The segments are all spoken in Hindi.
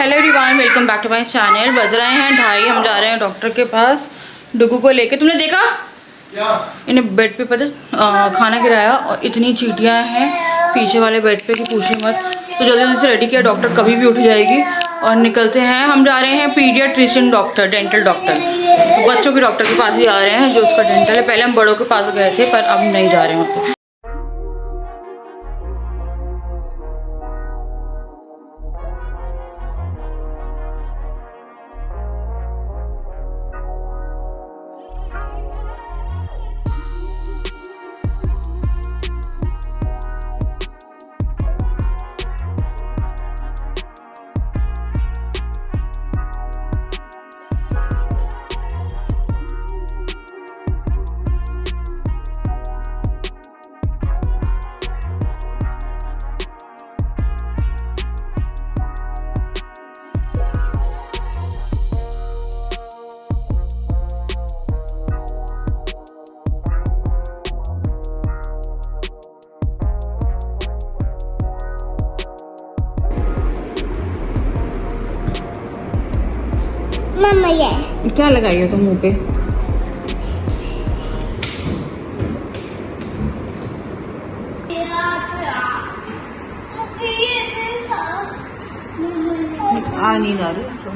Hello everyone, welcome back to my channel. बज रहे हैं 2:30, हम जा रहे हैं डॉक्टर के पास डुगू को लेके। तुमने देखा क्या? इन्हें बेड पे पता खाना गिराया और इतनी चींटियां हैं पीछे वाले बेड पे कि पूछे मत। तो जल्दी जल्दी से रेडी किया, डॉक्टर कभी भी उठ जाएगी। और निकलते हैं, हम जा रहे हैं पीडियाट्रिशियन डॉक्टर, डेंटल डॉक्टर, बच्चों के डॉक्टर के पास ही आ रहे हैं जो उसका डेंटल है। पहले हम बड़ों के पास गए थे पर अब नहीं जा रहे हैं। मम्मा ये क्या लगाई हो तुम मुंह पे? आ नहीं जा रही उसको।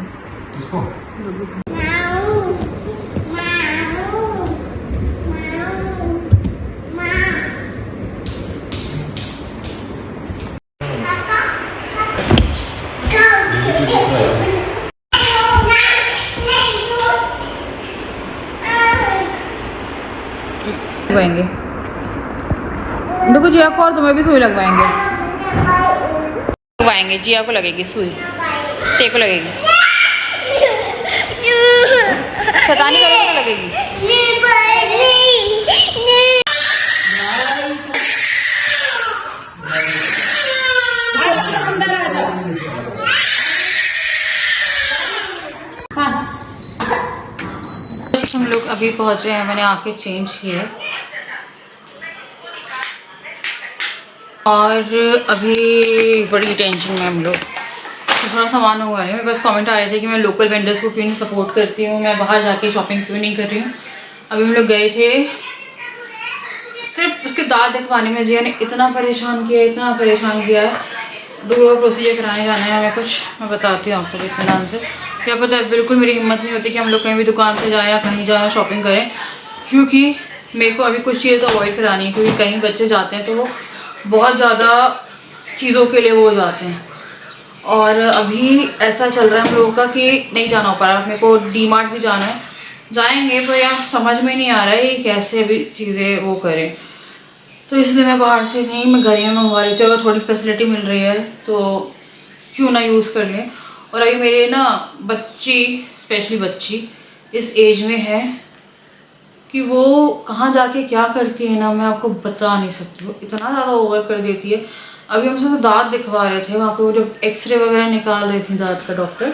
लगवाएंगे देखो जिया को, और तुम्हें भी सुई लगवाएंगे। जिया को लगेगी सुई, ते को लगेगी। शैतानी करोगे तो लगेगी। हम लोग अभी पहुंचे हैं, मैंने आके चेंज किया और अभी बड़ी टेंशन में हम लोग। थोड़ा सामान मंगवा रहे हैं। मेरे पास कमेंट आ रहे थे कि मैं लोकल वेंडर्स को क्यों नहीं सपोर्ट करती हूँ, मैं बाहर जाके शॉपिंग क्यों नहीं कर रही हूँ। अभी हम लोग गए थे, सिर्फ उसके दांत दिखवाने में जिया ने इतना परेशान किया है। डुगू का प्रोसीजर कराने जाना है हमें कुछ, मैं बताती हूँ आपको इत्मीनान से। क्या पता है, बिल्कुल मेरी हिम्मत नहीं होती कि हम लोग कहीं भी दुकान से जाएं या कहीं जाएं शॉपिंग करें, क्योंकि मेरे को अभी कुछ चीज़ें तो अवॉइड करानी है। क्योंकि कहीं बच्चे जाते हैं तो वो बहुत ज़्यादा चीज़ों के लिए वो हो जाते हैं। और अभी ऐसा चल रहा है हम लोगों का कि नहीं जाना हो पा रहा। मेरे को डी-मार्ट भी जाना है, जाएंगे पर यार समझ में नहीं आ रहा है कैसे भी चीज़ें वो करें। तो इसलिए मैं बाहर से नहीं, मैं घर में मंगवा रही थी। अगर थोड़ी फैसिलिटी मिल रही है तो क्यों ना यूज़ कर लें। और अभी मेरे ना बच्ची, स्पेशली बच्ची इस एज में है कि वो कहाँ जाके क्या करती है ना, मैं आपको बता नहीं सकती। वो इतना ज़्यादा ओवर कर देती है। अभी हमसे तो दांत दिखवा रहे थे वहाँ पे, वो जब एक्सरे वगैरह निकाल रही थी दांत का डॉक्टर,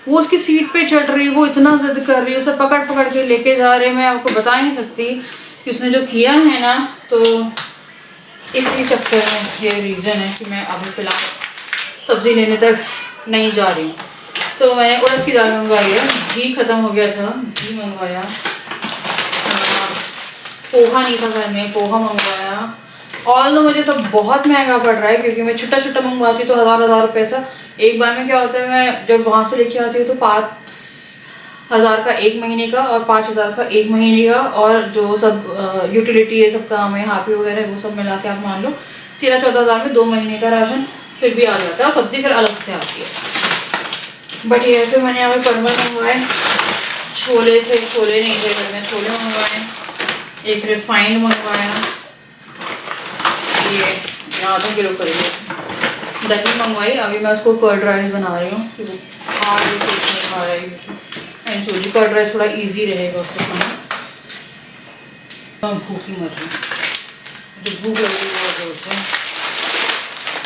वो उसकी सीट पे चढ़ रही, वो इतना जिद कर रही है, उसे पकड़ पकड़ के लेके जा रहे। मैं आपको बता नहीं सकती कि उसने जो किया है ना, तो इसी चक्कर में ये रीज़न है कि मैं अभी फ़िलहाल सब्ज़ी लेने तक नहीं जा रही हूँ। तो मैंने उड़द की दाल मंगवाई है, घी ख़त्म हो गया था, घी मंगवाया, पोहा नहीं था घर में, पोहा मंगवाया। ऑल तो मुझे सब बहुत महंगा पड़ रहा है क्योंकि मैं छोटा मंगवाती तो हज़ार रुपये से। एक बार में क्या होता है, मैं जब वहाँ से लेके आती हूँ तो 5,000 का 1 महीने का और 5,000 का 1 महीने का, और जो सब यूटिलिटी ये सब काम है, हापी वगैरह, वो सब मिला के आप मान लो 13-14 हज़ार में 2 महीने का राशन फिर भी आ जाता है। और सब्ज़ी फिर अलग से आती है। बट ये फिर मैंने यहाँ पे परवल मंगवाए, छोले नहीं थे घर में, छोले मंगवाए, एक रिफाइंड मंगवाया, ये 2 किलो करेंगे, दही मंगवाई। अभी मैं उसको कर्ड राइस बना रही हूँ कि वो खा रही एंड सूजी कर्ड राइस थोड़ा इजी रहेगा उससे खाना। भूखी मर रही जो भूख लगी बहुत जोर से,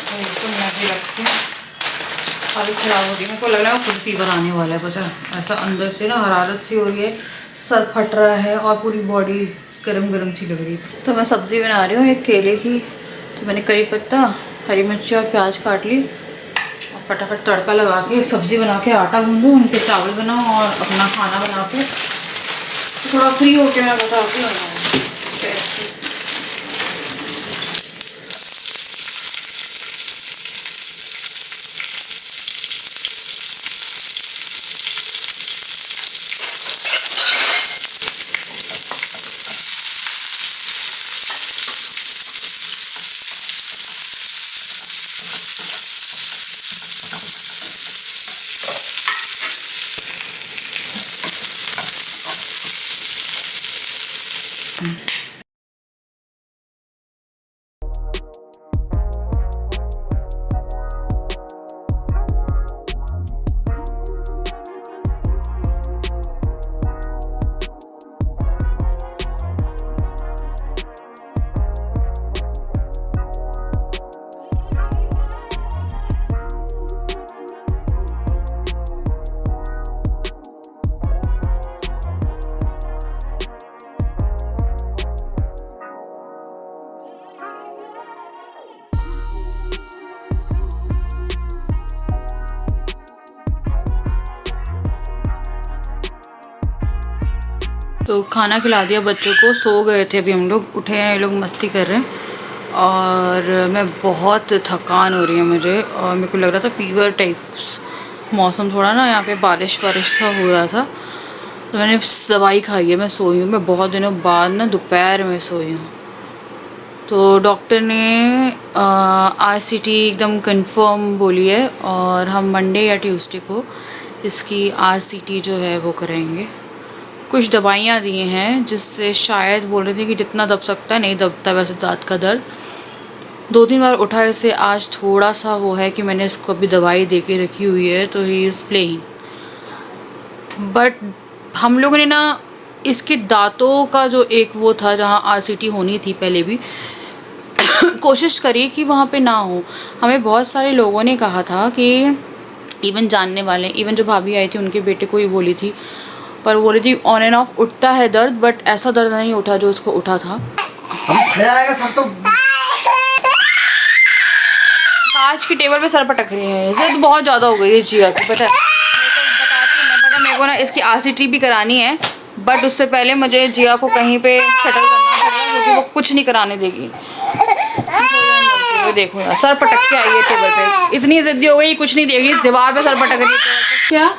तो मैं भी रख के आलू ख़राब हो गई। मेरे को लग रहा है खुद फीवर आने वाला है, पता है, ऐसा अंदर से ना हरारत सी हो रही है, सर फट रहा है और पूरी बॉडी गरम सी लग रही है। तो मैं सब्ज़ी बना रही हूँ एक केले की। तो मैंने करी पत्ता, हरी मिर्ची और प्याज काट ली और फटाफट तड़का लगा के सब्ज़ी बना के आटा गूंदूँ, उनके चावल बनाऊँ और अपना खाना बना के थोड़ा फ्री होके मैं बताती हूँ। तो खाना खिला दिया बच्चों को, सो गए थे, अभी हम लोग उठे हैं, ये लोग मस्ती कर रहे हैं और मैं बहुत थकान हो रही है मुझे और मेरे को लग रहा था फीवर टाइप्स, मौसम थोड़ा ना यहाँ पे बारिश सा हो रहा था तो मैंने दवाई खाई है, मैं सोई हूँ। मैं बहुत दिनों बाद ना दोपहर में सोई हूँ। तो डॉक्टर ने RCT एकदम कंफर्म बोली है और हम मंडे या ट्यूसडे को इसकी RCT जो है वो करेंगे। कुछ दवाइयाँ दी हैं जिससे शायद बोल रहे थे कि जितना दब सकता है, नहीं दबता वैसे दांत का दर्द। 2-3 बार उठा इसे, आज थोड़ा सा वो है कि मैंने इसको अभी दवाई दे के रखी हुई है तो ही इज़ प्लेइंग। बट हम लोगों ने ना इसके दांतों का जो एक वो था जहाँ RCT होनी थी पहले भी कोशिश करी कि वहाँ पे ना हो। हमें बहुत सारे लोगों ने कहा था कि इवन जानने वाले, इवन जो भाभी आई थी उनके बेटे को ही बोली थी, पर बोली थी ऑन एंड ऑफ उठता है दर्द, बट ऐसा दर्द नहीं उठा जो उसको उठा था। सर तो आज की टेबल पे सर पटक रहे हैं, जिद बहुत ज़्यादा हो गई है जिया की, पता है। मेरे को ना इसकी RCT भी करानी है, बट उससे पहले मुझे जिया को कहीं पे सेटल करना पड़ेगा क्योंकि वो कुछ नहीं कराने देगी। देखो यार, सर पटक के आई है टेबल पे, इतनी जिद्दी हो गई, कुछ नहीं देगी, दीवार पे सर पटक रही है। क्या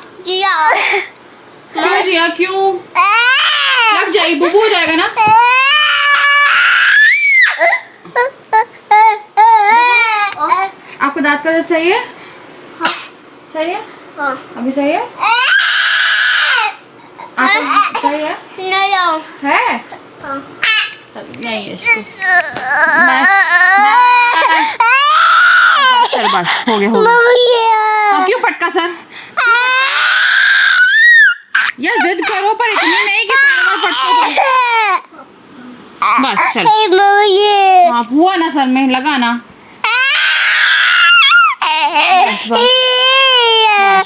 जिया क्यों लग जाएगी, बुबू हो जाएगा ना। आपको दांत का दर्द सही है? सही है? अभी सही है? आपको सही है? है? नहीं है इसको। चल बस हो गया, हो गया। क्यों पटका सर? या जिद करो पर इतनी नहीं कि पटको। बस चल, हाँ हुआ ना सर में, लगा ना। बस बस,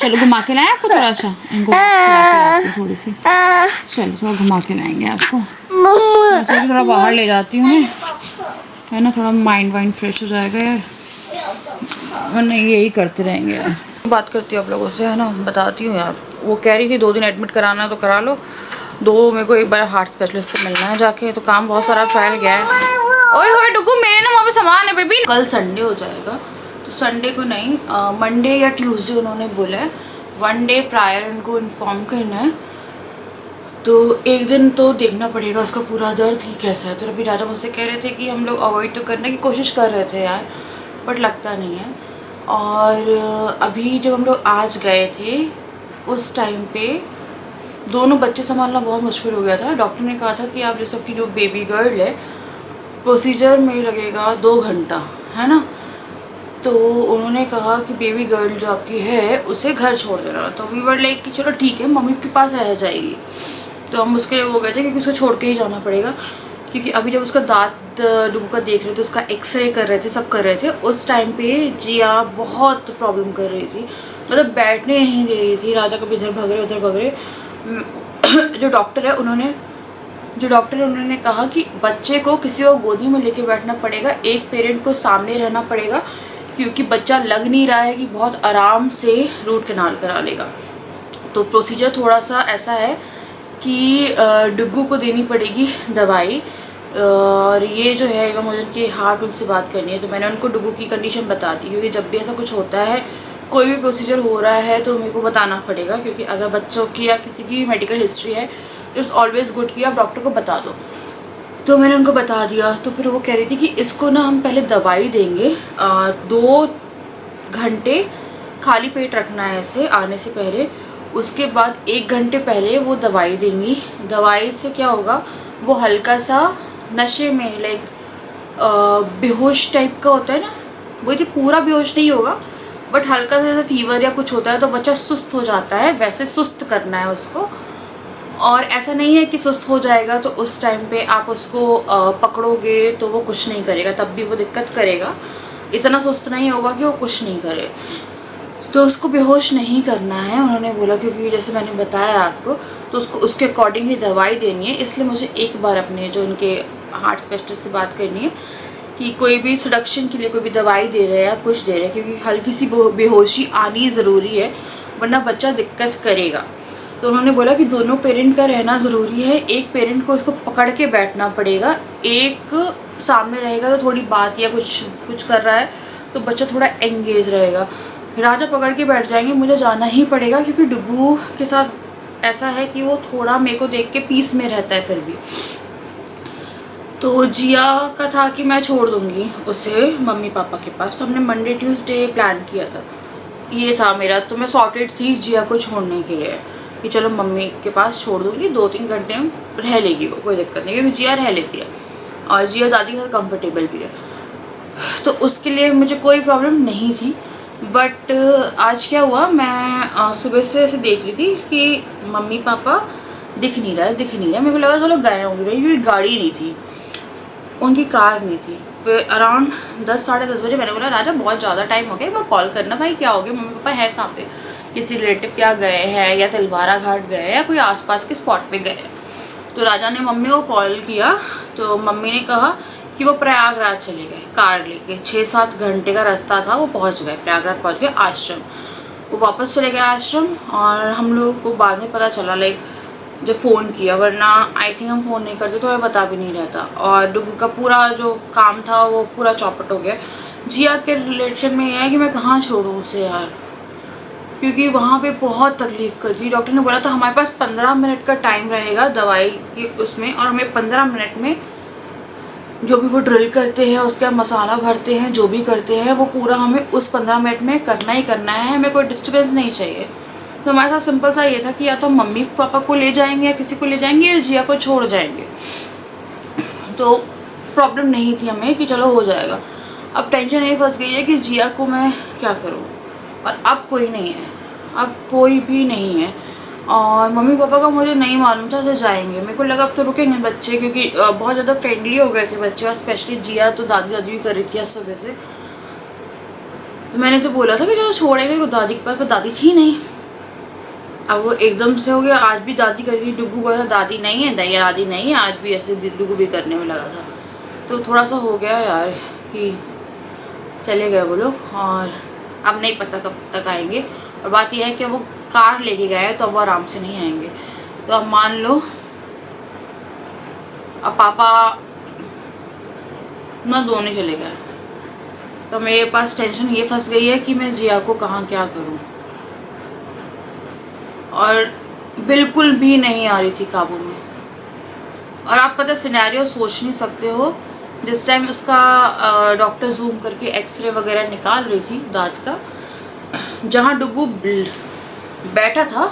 चलो घुमा के लाए आपको थोड़ा सा, इनको थोड़ी सी, चलो थोड़ा घुमा के लाएंगे आपको। वैसे भी थोड़ा बाहर ले जाती हूँ है ना, थोड़ा माइंड वाइंड फ्रेश हो जाएगा यार, वरना यही करते रहेंगे यार। बात करती हूँ आप लोगों से, है ना, बताती हूँ यार। वो कह रही थी 2 दिन एडमिट कराना है तो करा लो, 2 मेरे को एक बार हार्ट स्पेशलिस्ट से मिलना है जाके, तो काम बहुत सारा फैल गया है। ओए होए डुगू, मेरे ना वहाँ पे सामान है बेबी। कल संडे हो जाएगा तो संडे को नहीं, मंडे या ट्यूसडे उन्होंने बोला है, 1 डे प्रायर उनको इन्फॉर्म करना है। तो एक दिन तो देखना पड़ेगा उसका पूरा दर्द ही कैसा है। तो अभी राजा मुझसे कह रहे थे कि हम लोग अवॉइड तो करने की कोशिश कर रहे थे यार, बट लगता नहीं है। और अभी जब हम लोग आज गए थे उस टाइम पे दोनों बच्चे संभालना बहुत मुश्किल हो गया था। डॉक्टर ने कहा था कि आप जैसे आपकी जो बेबी गर्ल है, प्रोसीजर में लगेगा 2 घंटा, है ना। तो उन्होंने कहा कि बेबी गर्ल जो आपकी है उसे घर छोड़ देना। तो वी वर लाइक कि चलो ठीक है, मम्मी के पास रह जाएगी। तो हम उसके लिए वो गए थे क्योंकि उसको छोड़ के ही जाना पड़ेगा, क्योंकि अभी जब उसका दांत डूब का देख रहे थे, उसका एक्सरे कर रहे थे, सब कर रहे थे, उस टाइम पे जिया बहुत प्रॉब्लम कर रही थी, मतलब बैठने नहीं दे रही थी। राजा कभी इधर भाग रहे उधर भाग रहे। जो डॉक्टर है उन्होंने कहा कि बच्चे को किसी को गोदी में लेके बैठना पड़ेगा, एक पेरेंट को सामने रहना पड़ेगा, क्योंकि बच्चा लग नहीं रहा है कि बहुत आराम से रूट कैनाल करा लेगा। तो प्रोसीजर थोड़ा सा ऐसा है कि डुग्गू को देनी पड़ेगी दवाई, और ये जो है मुझे उनके हार्ट उनसे बात करनी है। तो मैंने उनको डुग्गू की कंडीशन बता दी, क्योंकि जब भी ऐसा कुछ होता है, कोई भी प्रोसीजर हो रहा है, तो मेरे को बताना पड़ेगा, क्योंकि अगर बच्चों की या किसी की मेडिकल हिस्ट्री है तो इट्स ऑलवेज़ गुड कि आप डॉक्टर को बता दो। तो मैंने उनको बता दिया। तो फिर वो कह रही थी कि इसको ना हम पहले दवाई देंगे, 2 घंटे खाली पेट रखना है इसे आने से पहले, उसके बाद 1 घंटे पहले वो दवाई देंगी। दवाई से क्या होगा, वो हल्का सा नशे में लाइक बेहोश टाइप का होता है ना, वो ये पूरा बेहोश नहीं होगा, बट हल्का सा जैसे फीवर या कुछ होता है तो बच्चा सुस्त हो जाता है, वैसे सुस्त करना है उसको। और ऐसा नहीं है कि सुस्त हो जाएगा तो उस टाइम पे आप उसको पकड़ोगे तो वो कुछ नहीं करेगा, तब भी वो दिक्कत करेगा। इतना सुस्त नहीं होगा कि वो कुछ नहीं करे। तो उसको बेहोश नहीं करना है उन्होंने बोला, क्योंकि जैसे मैंने बताया आपको, तो उसको उसके अकॉर्डिंग ही दवाई देनी है। इसलिए मुझे एक बार अपने जो उनके हार्ट स्पेशलिस्ट से बात करनी है कि कोई भी सडक्शन के लिए कोई भी दवाई दे रहे हैं या कुछ दे रहे हैं, क्योंकि हल्की सी बेहोशी आनी ज़रूरी है, वरना बच्चा दिक्कत करेगा। तो उन्होंने बोला कि दोनों पेरेंट का रहना ज़रूरी है। एक पेरेंट को इसको पकड़ के बैठना पड़ेगा, एक सामने रहेगा तो थोड़ी बात या कुछ कर रहा है तो बच्चा थोड़ा एंगेज रहेगा। राजा पकड़ के बैठ जाएंगे, मुझे जाना ही पड़ेगा, क्योंकि डुग्गू के साथ ऐसा है कि वो थोड़ा मेरे को देख के पीस में रहता है फिर भी। तो जिया का था कि मैं छोड़ दूँगी उसे मम्मी पापा के पास। तो हमने मंडे ट्यूसडे प्लान किया था, ये था मेरा। तो मैं सॉर्टेड थी जिया को छोड़ने के लिए कि चलो मम्मी के पास छोड़ दूँगी, 2-3 घंटे में रह लेगी वो, कोई दिक्कत नहीं, क्योंकि जिया रह लेती है और जिया दादी के साथ कंफर्टेबल भी है, तो उसके लिए मुझे कोई प्रॉब्लम नहीं थी। बट आज क्या हुआ, मैं सुबह से ऐसे देख रही थी कि मम्मी पापा दिख नहीं रहा है। मेरे को लगा चलो गए होंगे कहीं, क्योंकि गाड़ी नहीं थी, उनकी कार नहीं थी। फिर अराउंड 10 साढ़े 10 बजे मैंने बोला राजा बहुत ज़्यादा टाइम हो गया, मैं कॉल करना भाई क्या हो गया, मम्मी पापा है कहाँ पे, किसी रिलेटिव क्या गए हैं या तिलवारा घाट गए हैं या कोई आसपास के स्पॉट पे गए। तो राजा ने मम्मी को कॉल किया, तो मम्मी ने कहा कि वो प्रयागराज चले गए कार लेके। 6-7 घंटे का रास्ता था, वो पहुंच गए प्रयागराज, पहुंच गए आश्रम। वो वापस चले गए आश्रम, और हम लोग को बाद में पता चला लाइक जब फ़ोन किया, वरना आई थिंक हम फ़ोन नहीं करते तो हमें पता भी नहीं रहता। और डुग्गू का पूरा जो काम था वो पूरा चौपट हो गया। जिया के रिलेशन में ये है कि मैं कहाँ छोड़ूँ उसे यार, क्योंकि वहाँ पे बहुत तकलीफ़ करती। डॉक्टर ने बोला था हमारे पास 15 मिनट का टाइम रहेगा दवाई के उसमें, और हमें 15 मिनट में जो भी वो ड्रिल करते हैं, उसका मसाला भरते हैं, जो भी करते हैं वो पूरा हमें उस 15 मिनट में करना ही करना है, हमें कोई डिस्टर्बेंस नहीं चाहिए। तो हमारे साथ सिंपल सा ये था कि या तो मम्मी पापा को ले जाएंगे या किसी को ले जाएंगे या जिया को छोड़ जाएंगे, तो प्रॉब्लम नहीं थी हमें कि चलो हो जाएगा। अब टेंशन ये फंस गई है कि जिया को मैं क्या करूँ, और अब कोई नहीं है, अब कोई भी नहीं है। और मम्मी पापा का मुझे नहीं मालूम था ऐसे जाएंगे, मेरे को लगा अब तो रुकेंगे बच्चे, क्योंकि बहुत ज़्यादा फ्रेंडली हो गए थे बच्चे, और स्पेशली जिया तो दादी भी कर रही थी सुबह से। तो मैंने इसे बोला था कि चलो छोड़ेंगे तो दादी के पास, पर दादी थी नहीं। अब वो एकदम से हो गया, आज भी दादी कर रही, डुग्गू बोला दादी नहीं है, दैया दादी नहीं है, आज भी ऐसे डुग्गू भी करने में लगा था। तो थोड़ा सा हो गया यार कि चले गए वो लोग, और अब नहीं पता कब तक आएंगे। और बात यह है कि वो कार लेके गए हैं तो अब वो आराम से नहीं आएंगे। तो अब मान लो अब पापा ना दोनों चले गए, तो मेरे पास टेंशन ये फंस गई है कि मैं जिया को कहाँ क्या करूँ, और बिल्कुल भी नहीं आ रही थी काबू में। और आप पता सिनेरियो सोच नहीं सकते हो, जिस टाइम उसका डॉक्टर जूम करके एक्सरे वगैरह निकाल रही थी दांत का, जहाँ डुग्गू बैठा था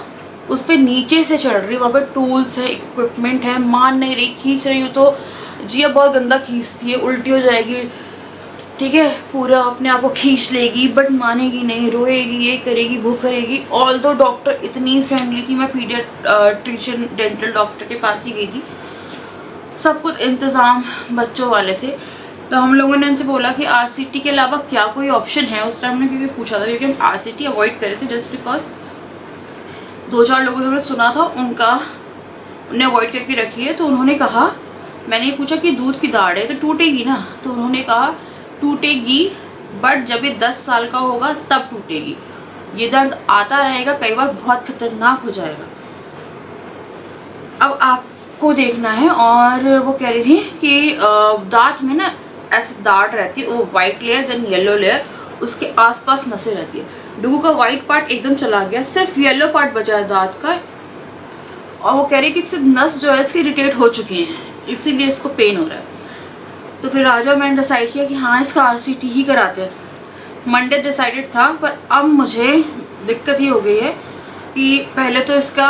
उस पर नीचे से चढ़ रही, वहाँ पर टूल्स है, इक्विपमेंट है, मान नहीं रही, खींच रही हूँ तो जिया बहुत गंदा खींचती है, उल्टी हो जाएगी, ठीक है, पूरा अपने आप को खींच लेगी, बट मानेगी नहीं, रोएगी, ये करेगी वो करेगी। ऑल्दो डॉक्टर इतनी फ्रेंडली थी, मैं पीडियाट्रिशियन डेंटल डॉक्टर के पास ही गई थी, सब कुछ इंतज़ाम बच्चों वाले थे। तो हम लोगों ने उनसे बोला कि आरसीटी के अलावा क्या कोई ऑप्शन है, उस टाइम ने क्योंकि पूछा था, क्योंकि हम आरसीटी अवॉइड करे थे जस्ट बिकॉज 2-4 लोगों से हमने सुना था उन्हें अवॉइड करके रखी है। तो उन्होंने कहा, मैंने पूछा कि दूध की दाढ़ है तो टूटेगी ना, तो उन्होंने कहा टूटेगी बट जब ये 10 साल का होगा तब टूटेगी। ये दर्द आता रहेगा, कई बार बहुत खतरनाक हो जाएगा। अब आपको देखना है। और वो कह रही थी कि दांत में ना ऐसे दाढ़ रहती है, वो white layer then yellow layer, उसके आसपास नसें रहती है। डुगू का वाइट पार्ट एकदम चला गया, सिर्फ येलो पार्ट बचा है दांत का। और वो कह रही है कि इससे नस जो है इसकी इरिटेट हो चुकी हैं, इसीलिए इसको पेन हो रहा है। तो फिर राजा मैंने डिसाइड किया कि हाँ इसका RCT ही कराते हैं। मंडे डिसाइडेड था, पर अब मुझे दिक्कत ही हो गई है कि पहले तो इसका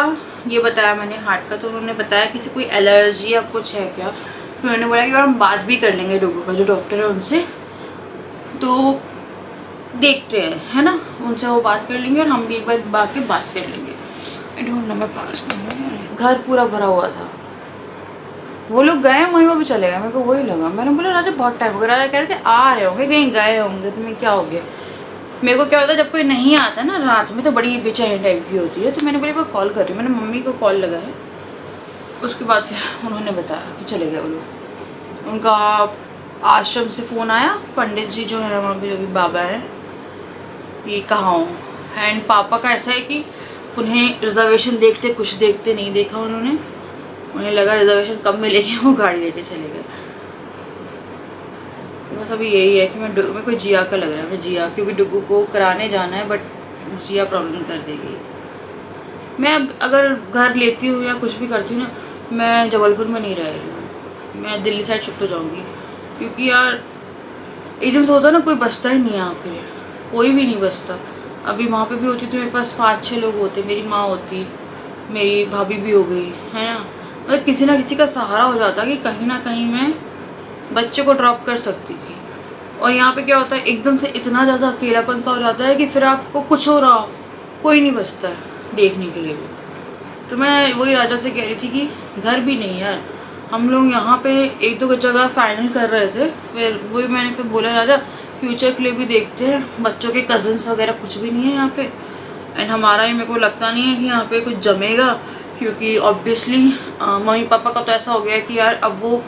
ये बताया मैंने हार्ट का, तो उन्होंने बताया किसी कोई एलर्जी या कुछ है क्या। फिर उन्होंने बोला कि हम बात भी कर लेंगे डुगू का जो डॉक्टर है उनसे, तो देखते हैं, है ना, उनसे वो बात कर लेंगे और हम भी एक बार बाकी बात कर लेंगे। आई डोंट नो, मैं पास में घर पूरा भरा हुआ था। वो लोग गए, वहीं वो भी चले गए, मेरे को वही लगा। मैंने बोला राजा बहुत टाइम हो गया। राजा कह रहे थे आ रहे होंगे, कहीं गए होंगे, तुम्हें क्या हो गया। मेरे को क्या होता है जब कोई नहीं आता ना रात में तो बड़ी बेचैनी टाइप की होती है। तो मैंने बोला कॉल कर रही हूँ, मैंने मम्मी को कॉल लगा है। उसके बाद फिर उन्होंने बताया कि चले गए वो लोग। उनका आश्रम से फ़ोन आया, पंडित जी जो है वहाँ पे जो भी बाबा हैं, ये कहाँ हो। एंड पापा का ऐसा है कि उन्हें रिजर्वेशन देखते कुछ देखते नहीं देखा उन्होंने, उन्हें लगा रिजर्वेशन कब मिलेगी, वो गाड़ी लेके चले गए। बस अभी यही है कि मैं कोई जिया का लग रहा है, मैं जिया, क्योंकि डुगू को कराने जाना है, बट जिया प्रॉब्लम कर देगी। मैं अब अगर घर लेती हूँ या कुछ भी करती हूँ ना, मैं जबलपुर में नहीं रह रही हूँ, मैं दिल्ली साइड शिफ्ट हो जाऊँगी। क्योंकि यार एकदम से होता है ना, कोई बचता ही नहीं है आपके लिए, कोई भी नहीं बचता। अभी वहाँ पे भी होती तो मेरे पास 5-6 लोग होते, मेरी माँ होती, मेरी भाभी भी हो गई, है ना, मतलब किसी ना किसी का सहारा हो जाता कि कहीं ना कहीं मैं बच्चे को ड्रॉप कर सकती थी। और यहाँ पे क्या होता है, एकदम से इतना ज़्यादा अकेलापन सा हो जाता है कि फिर आपको कुछ हो रहा हो, कोई नहीं बचता है देखने के लिए भी। तो मैं वही राजा से कह रही थी कि घर भी नहीं यार, हम लोग यहाँ पे 1-2 जगह फाइनल कर रहे थे। फिर वही मैंने फिर बोला राजा फ्यूचर के लिए भी देखते हैं, बच्चों के कज़न्स वगैरह कुछ भी नहीं है यहाँ पे। एंड हमारा ही मेरे को लगता नहीं है कि यहाँ पे कुछ जमेगा, क्योंकि ऑब्वियसली मम्मी पापा का तो ऐसा हो गया है कि यार अब वो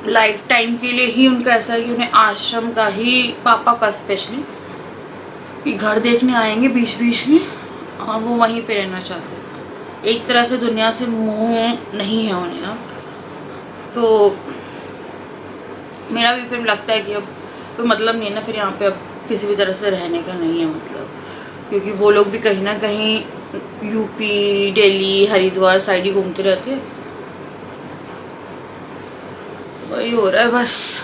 लाइफ टाइम के लिए ही उनका ऐसा है कि उन्हें आश्रम का ही, पापा का स्पेशली, कि घर देखने आएंगे बीच बीच में और वो वहीं पे रहना चाहते हैं। एक तरह से दुनिया से मोह नहीं है उन्हें अब। तो मेरा भी फिर लगता है कि अब कोई मतलब नहीं है ना फिर यहाँ पे अब किसी भी तरह से रहने का नहीं है मतलब, क्योंकि वो लोग भी कहीं ना कहीं यूपी, दिल्ली, हरिद्वार साइड ही घूमते रहते हैं। वही हो रहा है बस।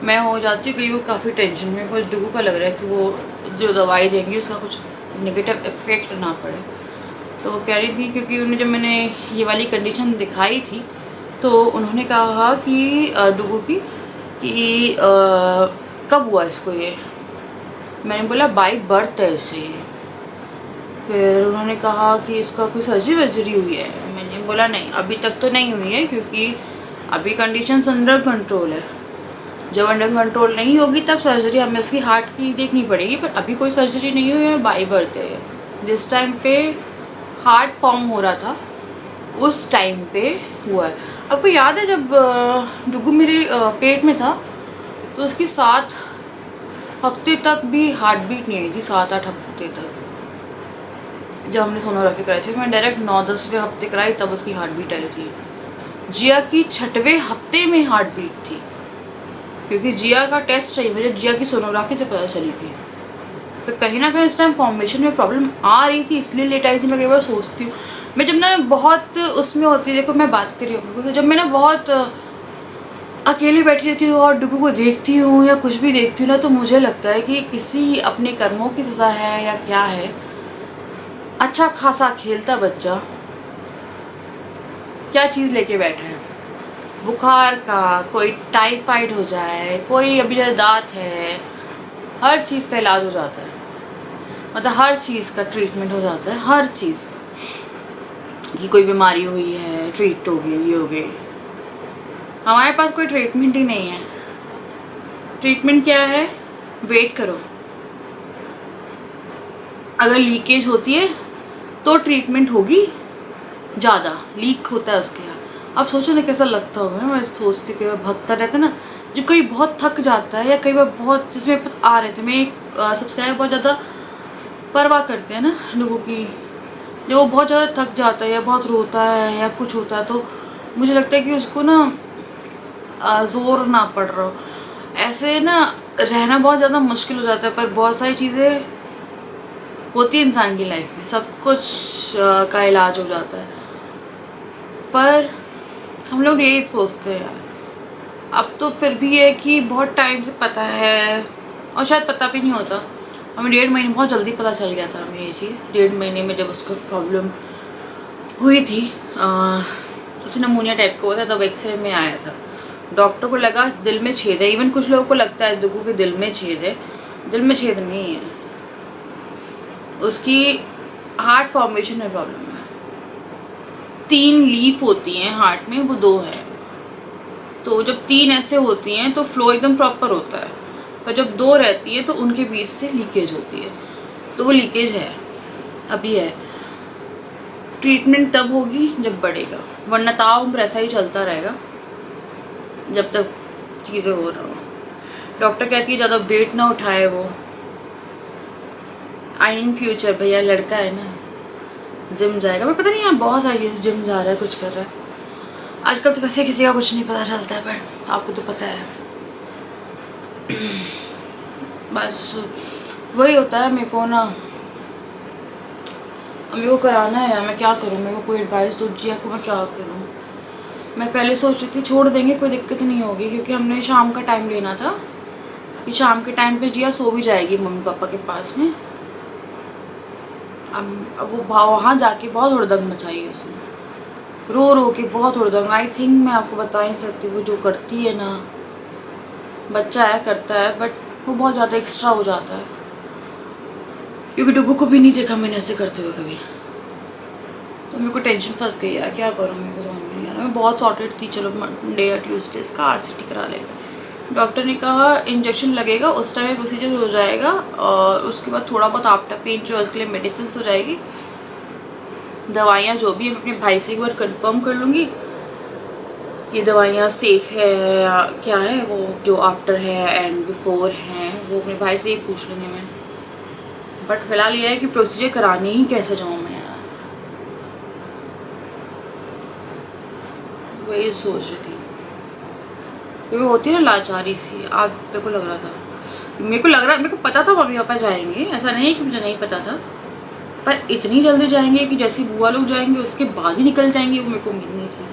मैं हो जाती हूँ कहीं वो काफ़ी टेंशन में, कुछ डुगू का लग रहा है कि वो जो दवाई देंगी उसका कुछ नेगेटिव इफेक्ट ना पड़े। तो वो कह रही थी, क्योंकि उन्हें जब मैंने ये वाली कंडीशन दिखाई थी तो उन्होंने कहा कि डुगू की कि कब हुआ इसको ये। मैंने बोला बाय बर्थ है इसे। फिर उन्होंने कहा कि इसका कोई सर्जरी हुई है। मैंने बोला नहीं अभी तक तो नहीं हुई है, क्योंकि अभी कंडीशंस अंडर कंट्रोल है। जब अंडर कंट्रोल नहीं होगी तब सर्जरी हमें उसकी हार्ट की देखनी पड़ेगी, पर अभी कोई सर्जरी नहीं हुई है, बाय बर्थ है। जिस टाइम पे हार्ट फॉर्म हो रहा था उस टाइम पे हुआ है। आपको याद है जब डुगू मेरे पेट में था तो उसकी 7 हफ्ते तक भी हार्ट बीट नहीं आई थी, 7-8 हफ्ते तक जब हमने सोनोग्राफी कराई थी। मैं डायरेक्ट 9-10वें हफ्ते कराई तब उसकी हार्ट बीट आई थी। जिया की 6वें हफ्ते में हार्ट बीट थी, क्योंकि जिया का टेस्ट चाहिए, मुझे जिया की सोनोग्राफी से पता चली थी। तो कहीं ना कहीं इस टाइम फॉर्मेशन में प्रॉब्लम आ रही थी, इसलिए लेट आई थी। मैं कई बार सोचती हूँ, मैं जब ना बहुत उसमें होती, देखो मैं बात कर रही हूँ, तो जब मैं ना बहुत अकेले बैठी रहती हूँ और डुगू को देखती हूँ या कुछ भी देखती हूँ ना, तो मुझे लगता है कि किसी अपने कर्मों की सज़ा है या क्या है। अच्छा खासा खेलता बच्चा क्या चीज़ लेके बैठा है, बुखार का, कोई टाइफाइड हो जाए, कोई अभी जैसे दांत है, हर चीज़ का इलाज हो जाता है, मतलब हर चीज़ का ट्रीटमेंट हो जाता है, हर चीज़ की कोई बीमारी हुई है ट्रीट हो गई, ये हो गई। हमारे पास कोई ट्रीटमेंट ही नहीं है। ट्रीटमेंट क्या है, वेट करो। अगर लीकेज होती है तो ट्रीटमेंट होगी, ज़्यादा लीक होता है उसके यहाँ। अब सोचो ना कैसा लगता होगा ना, मैं सोचती कि भगता रहता ना जब कभी बहुत थक जाता है या कई बार बहुत, जिसमें आ रहे थे, मैं एक सब्सक्राइबर बहुत ज़्यादा परवाह करते हैं ना लोगों की, जब वो बहुत ज़्यादा थक जाता है या बहुत रोता है या कुछ होता है, तो मुझे लगता है कि उसको ना ज़ोर ना पड़ रहा हो। ऐसे ना रहना बहुत ज़्यादा मुश्किल हो जाता है, पर बहुत सारी चीज़ें होती है इंसान की लाइफ में, सब कुछ का इलाज हो जाता है। पर हम लोग यही सोचते हैं यार, अब तो फिर भी है कि बहुत टाइम से पता है, और शायद पता भी नहीं होता हमें, 1.5 महीने बहुत जल्दी पता चल गया था हमें ये चीज़। 1.5 महीने में जब उसको प्रॉब्लम हुई थी, उसे नमूनिया टाइप का हुआ था, तब एक्सरे में आया था। डॉक्टर को लगा दिल में छेद है, इवन कुछ लोगों को लगता है दुगू के दिल में छेद है, दिल में छेद नहीं है, उसकी हार्ट फॉर्मेशन में प्रॉब्लम है। 3 लीफ होती हैं हार्ट में, वो 2 है, तो जब 3 ऐसे होती हैं तो फ्लो एकदम प्रॉपर होता है, पर जब 2 रहती है तो उनके बीच से लीकेज होती है, तो वो लीकेज है, अभी है। ट्रीटमेंट तब होगी जब बढ़ेगा, वरना ताउम्र ऐसा ही चलता रहेगा जब तक चीज़ें हो रहा हो। डॉक्टर कहती है ज़्यादा वेट ना उठाए वो, आई इन फ्यूचर भैया लड़का है ना, जिम जाएगा। मैं पता नहीं यार, बहुत सारी चीज़, जिम जा रहा है, कुछ कर रहा है आजकल, तो वैसे किसी का कुछ नहीं पता चलता है, पर आपको तो पता है। बस वही होता है, मेरे को ना, मेरे को कराना है यार, मैं क्या करूँ, मेरे को कोई एडवाइस दो जिया को, मैं क्या करूँ। मैं पहले सोच रही थी छोड़ देंगे, कोई दिक्कत नहीं होगी, क्योंकि हमने शाम का टाइम लेना था कि शाम के टाइम पे जिया सो भी जाएगी मम्मी पापा के पास में। अब वो वहाँ जाके बहुत हुड़दंग मचाई है उसने, रो रो के बहुत हुड़दंग। आई थिंक मैं आपको बता नहीं सकती, वो जो करती है ना, बच्चा है करता है, बट वो बहुत ज़्यादा एक्स्ट्रा हो जाता है, क्योंकि डुगू को भी नहीं देखा मैंने ऐसे करते हुए कभी, तो मेरे को टेंशन फंस गई यार, क्या करूँ, मेरे को समझ नहीं आ रहा। मैं बहुत सॉर्टेड थी, चलो मंडे या ट्यूसडे इसका RCT करा लेंगे। डॉक्टर ने कहा इंजेक्शन लगेगा, उस टाइम प्रोसीजर हो जाएगा, और उसके बाद थोड़ा बहुत आफ्टर पेन जो है उसके लिए मेडिसिन हो जाएगी, दवाइयाँ जो भी है। मैं अपने भाई से एक बार कंफर्म कर लूँगी ये दवाइयाँ सेफ़ है या क्या है, वो जो आफ्टर है एंड बिफोर हैं, वो अपने भाई से ही पूछ लूँगी मैं। बट फिलहाल ये है कि प्रोसीजर कराने ही कैसे जाऊँ मैं यार, वही सोच रही थी। क्योंकि होती है ना लाचारी सी, आप मेरे को लग रहा था, मेरे को पता था मम्मी पापा जाएंगे, ऐसा नहीं है कि मुझे नहीं पता था, पर इतनी जल्दी जाएंगे कि जैसे बुआ लोग जाएंगे उसके बाद ही निकल जाएंगे, वो मेरे को उम्मीद नहीं थी।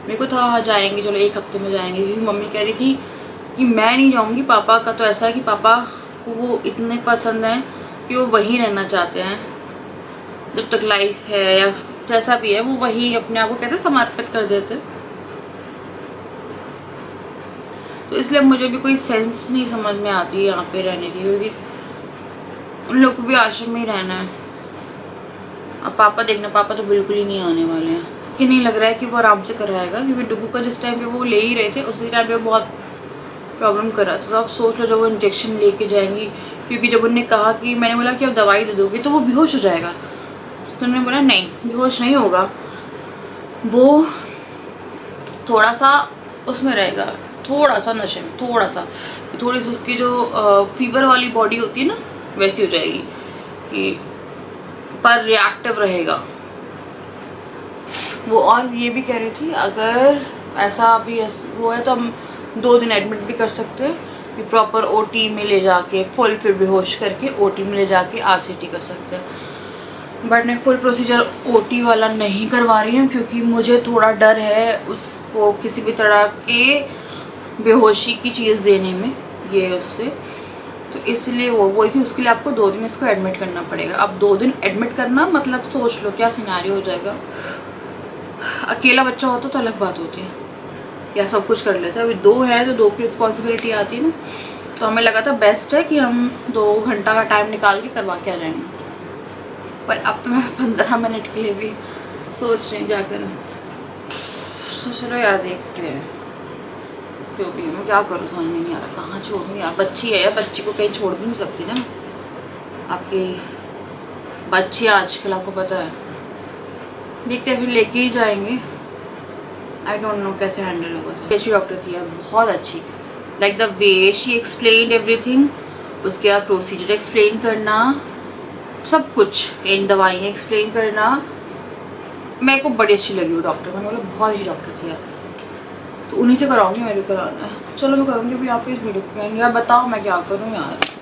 मेरे को था जाएंगे, चलो 1 हफ्ते में जाएंगे, क्योंकि मम्मी कह रही थी कि मैं नहीं जाऊँगी। पापा का तो ऐसा है कि पापा को वो इतने पसंद हैं कि वो वहीं रहना चाहते हैं जब तक लाइफ है, या जैसा भी है वो वहीं अपने आप को कहते समर्पित कर देते। तो इसलिए मुझे भी कोई सेंस नहीं समझ में आती यहाँ पे रहने की, क्योंकि उन लोग को भी आश्रम में ही रहना है। अब पापा देखना, पापा तो बिल्कुल ही नहीं आने वाले हैं, कि नहीं लग रहा है कि वो आराम से कराएगा, क्योंकि डुगू का जिस टाइम पे वो ले ही रहे थे उसी टाइम पे बहुत प्रॉब्लम कर रहा था। तो आप सोच लो जब वो इंजेक्शन लेके जाएंगी, क्योंकि जब उन्होंने कहा कि, मैंने बोला कि अब दवाई दे दोगे तो वो बेहोश हो जाएगा, तो उन्होंने बोला नहीं बेहोश नहीं होगा, वो थोड़ा सा उसमें रहेगा, थोड़ा सा नशे में, थोड़ी सी उसकी जो फीवर वाली बॉडी होती है ना वैसी हो जाएगी, कि पर रिएक्टिव रहेगा वो। और ये भी कह रही थी अगर ऐसा भी वो है तो हम 2 दिन एडमिट भी कर सकते हैं, कि प्रॉपर OT में ले जाके फुल फिर बेहोश करके OT में ले जाके RCT कर सकते हैं। बट मैं फुल प्रोसीजर OT वाला नहीं करवा रही हूँ, क्योंकि मुझे थोड़ा डर है उसको किसी भी तरह के बेहोशी की चीज़ देने में, ये उससे, तो इसलिए वो वही थी। उसके लिए आपको 2 दिन इसको एडमिट करना पड़ेगा। अब 2 दिन एडमिट करना मतलब सोच लो क्या सिनेरियो हो जाएगा। अकेला बच्चा होता तो अलग बात होती है, या सब कुछ कर लेता है, अभी 2 है तो 2 की रिस्पॉन्सिबिलिटी आती है ना, तो हमें लगा था बेस्ट है कि हम 2 घंटा का टाइम निकाल के करवा के आ जाएंगे। पर अब तो मैं 15 मिनट के लिए भी सोच रही जाकर, तो चलो यार देखते हैं जो भी। मैं क्या करूँ समझ में नहीं आ रहा, कहाँ छोड़ूँ यार, बच्ची है, बच्ची को कहीं छोड़ भी नहीं सकती ना, आपकी बच्ची आजकल आपको पता है। देखते हैं फिर लेके ही जाएंगे, आई डोंट नो कैसे हैंडल होगा। अच्छी डॉक्टर थी यार, बहुत अच्छी। Like the way she explain everything, उसके बाद प्रोसीजर एक्सप्लेन करना, सब कुछ, एंड दवाइयाँ एक्सप्लेन करना, मेरे को बड़ी अच्छी लगी वो डॉक्टर। मैंने बोला बहुत अच्छी डॉक्टर थी यार, तो उन्हीं से कराऊंगी, मेरे को कराना है। चलो मैं करूँगी अभी आपको इस वीडियो को। यार बताओ मैं क्या करूँ यार।